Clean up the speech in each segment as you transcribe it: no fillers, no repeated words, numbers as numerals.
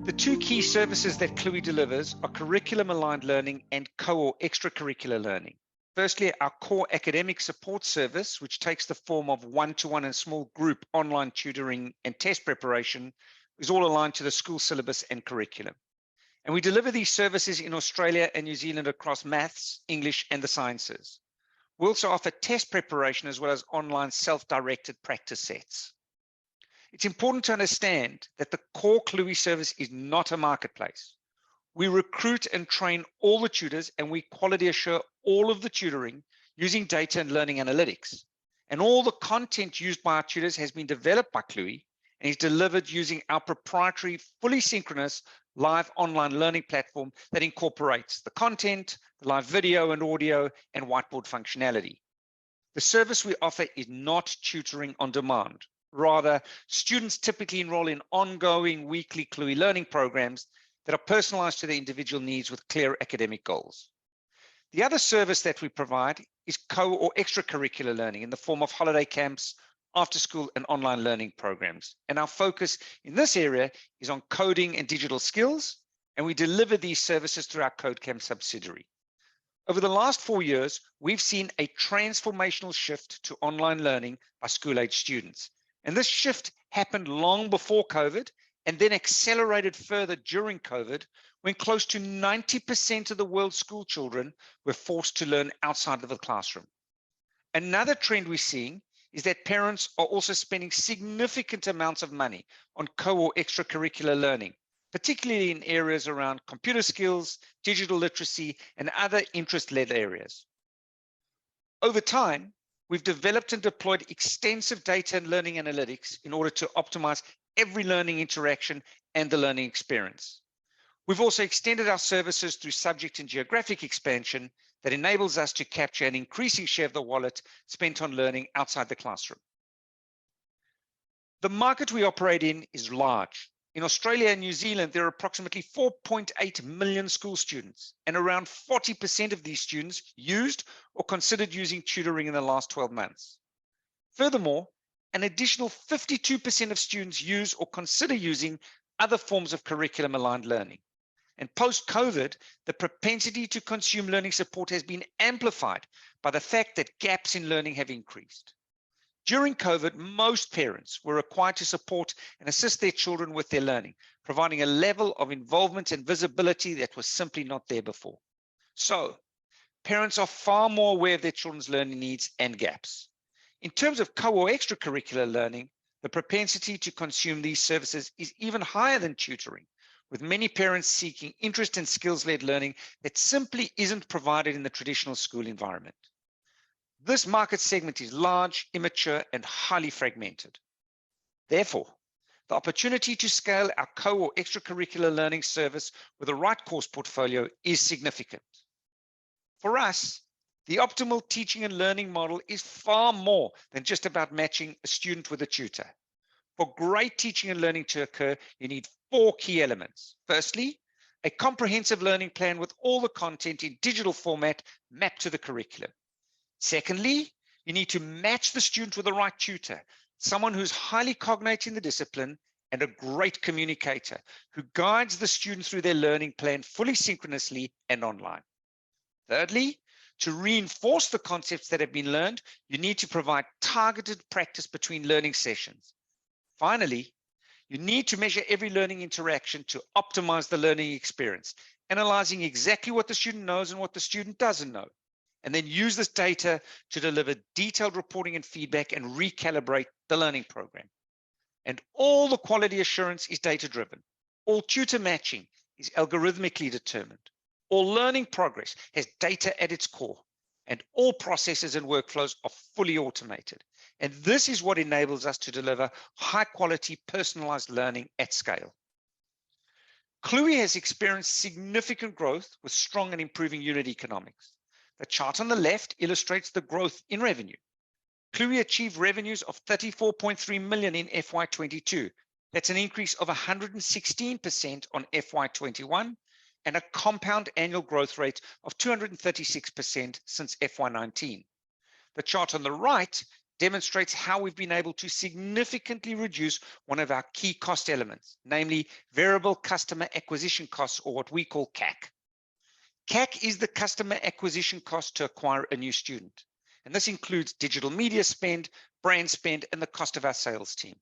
The two key services that Cluey delivers are curriculum-aligned learning and co- or extracurricular learning. Firstly, our core academic support service, which takes the form of one-to-one and small group online tutoring and test preparation, is all aligned to the school syllabus and curriculum. And we deliver these services in Australia and New Zealand across maths, English, and the sciences. We also offer test preparation as well as online self-directed practice sets. It's important to understand that the core Cluey service is not a marketplace. We recruit and train all the tutors, and we quality assure all of the tutoring using data and learning analytics. And all the content used by our tutors has been developed by Cluey and is delivered using our proprietary, fully synchronous live online learning platform that incorporates the content, the live video and audio, and whiteboard functionality. The service we offer is not tutoring on demand. Rather, students typically enroll in ongoing weekly Cluey learning programs that are personalized to their individual needs with clear academic goals. The other service that we provide is co- or extracurricular learning in the form of holiday camps, after-school and online learning programs. And our focus in this area is on coding and digital skills, and we deliver these services through our CodeCamp subsidiary. Over the last 4 years, we've seen a transformational shift to online learning by school-age students. And this shift happened long before COVID and then accelerated further during COVID, when close to 90% of the world's school children were forced to learn outside of the classroom. Another trend we're seeing is that parents are also spending significant amounts of money on co- or extracurricular learning, particularly in areas around computer skills, digital literacy, and other interest-led areas. Over time, we've developed and deployed extensive data and learning analytics in order to optimize every learning interaction and the learning experience. We've also extended our services through subject and geographic expansion that enables us to capture an increasing share of the wallet spent on learning outside the classroom. The market we operate in is large. In Australia and New Zealand, there are approximately 4.8 million school students, and around 40% of these students used or considered using tutoring in the last 12 months. Furthermore, an additional 52% of students use or consider using other forms of curriculum-aligned learning. And post-COVID, the propensity to consume learning support has been amplified by the fact that gaps in learning have increased. During COVID, most parents were required to support and assist their children with their learning, providing a level of involvement and visibility that was simply not there before. So, parents are far more aware of their children's learning needs and gaps. In terms of co- or extracurricular learning, the propensity to consume these services is even higher than tutoring, with many parents seeking interest and skills-led learning that simply isn't provided in the traditional school environment. This market segment is large, immature, and highly fragmented. Therefore, the opportunity to scale our co- or extracurricular learning service with the right course portfolio is significant. For us, the optimal teaching and learning model is far more than just about matching a student with a tutor. For great teaching and learning to occur, you need 4 key elements. Firstly, a comprehensive learning plan with all the content in digital format mapped to the curriculum. Secondly, you need to match the student with the right tutor, someone who's highly cognate in the discipline and a great communicator who guides the student through their learning plan fully synchronously and online. Thirdly, to reinforce the concepts that have been learned, you need to provide targeted practice between learning sessions. Finally, you need to measure every learning interaction to optimize the learning experience, analyzing exactly what the student knows and what the student doesn't know, and then use this data to deliver detailed reporting and feedback and recalibrate the learning program. And all the quality assurance is data-driven. All tutor matching is algorithmically determined. All learning progress has data at its core, and all processes and workflows are fully automated. And this is what enables us to deliver high-quality, personalized learning at scale. Cluey has experienced significant growth with strong and improving unit economics. The chart on the left illustrates the growth in revenue. Cluey achieved revenues of 34.3 million in FY22. That's an increase of 116% on FY21 and a compound annual growth rate of 236% since FY19. The chart on the right demonstrates how we've been able to significantly reduce one of our key cost elements, namely variable customer acquisition costs, or what we call CAC. CAC is the customer acquisition cost to acquire a new student. And this includes digital media spend, brand spend, and the cost of our sales team.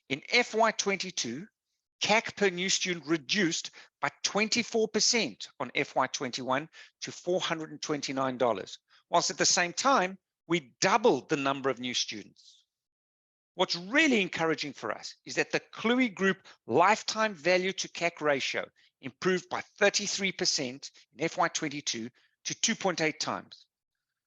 In FY22, CAC per new student reduced by 24% on FY21 to $429, whilst at the same time, we doubled the number of new students. What's really encouraging for us is that the Cluey Group lifetime value to CAC ratio improved by 33% in FY22 to 2.8 times.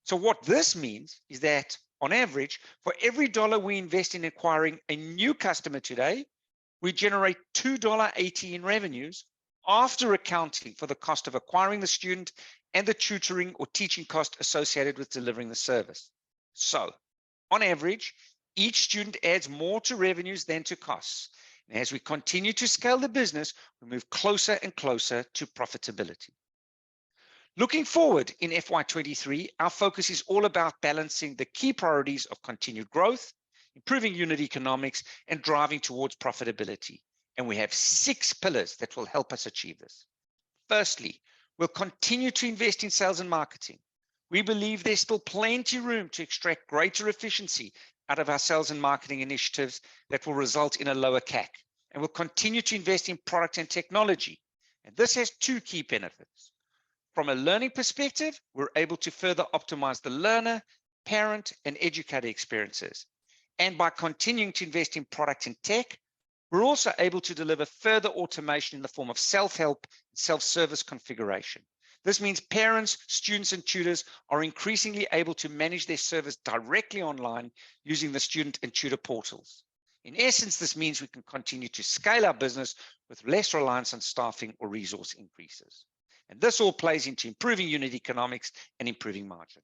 So what this means is that on average, for every dollar we invest in acquiring a new customer today, we generate $2.80 in revenues after accounting for the cost of acquiring the student and the tutoring or teaching cost associated with delivering the service. So, on average, each student adds more to revenues than to costs. And as we continue to scale the business, we move closer and closer to profitability. Looking forward in FY23, our focus is all about balancing the key priorities of continued growth, improving unit economics, and driving towards profitability. And we have 6 pillars that will help us achieve this. Firstly, we'll continue to invest in sales and marketing. We believe there's still plenty of room to extract greater efficiency out of our sales and marketing initiatives that will result in a lower CAC. And we'll continue to invest in product and technology. And this has 2 key benefits. From a learning perspective, we're able to further optimize the learner, parent, and educator experiences. And by continuing to invest in product and tech, we're also able to deliver further automation in the form of self-help and self-service configuration. This means parents, students, and tutors are increasingly able to manage their service directly online using the student and tutor portals. In essence, this means we can continue to scale our business with less reliance on staffing or resource increases. And this all plays into improving unit economics and improving margin.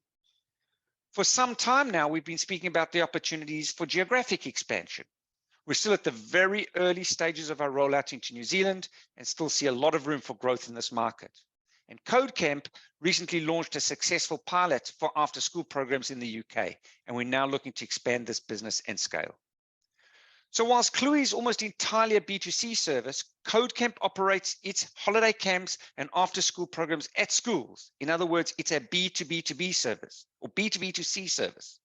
For some time now, we've been speaking about the opportunities for geographic expansion. We're still at the very early stages of our rollout into New Zealand and still see a lot of room for growth in this market. And CodeCamp recently launched a successful pilot for after-school programs in the UK, and we're now looking to expand this business and scale. So whilst Cluey is almost entirely a B2C service, CodeCamp operates its holiday camps and after-school programs at schools. In other words, it's a B2B2B service or B2B2C service.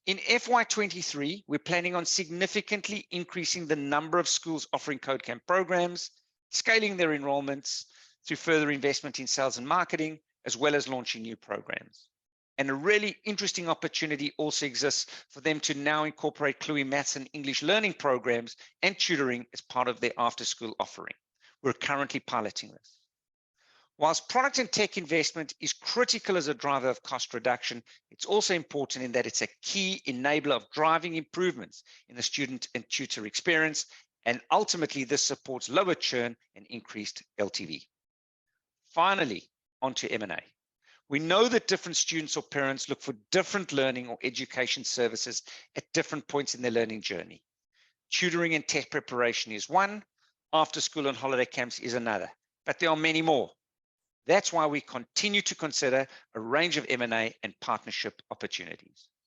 In FY23, we're planning on significantly increasing the number of schools offering CodeCamp programs, scaling their enrollments through further investment in sales and marketing, as well as launching new programs. And a really interesting opportunity also exists for them to now incorporate Cluey Maths and English learning programs and tutoring as part of their after-school offering. We're currently piloting this. Whilst product and tech investment is critical as a driver of cost reduction, it's also important in that it's a key enabler of driving improvements in the student and tutor experience, and ultimately this supports lower churn and increased LTV. Finally, onto M&A. We know that different students or parents look for different learning or education services at different points in their learning journey. Tutoring and test preparation is one, after school and holiday camps is another, but there are many more. That's why we continue to consider a range of M&A and partnership opportunities.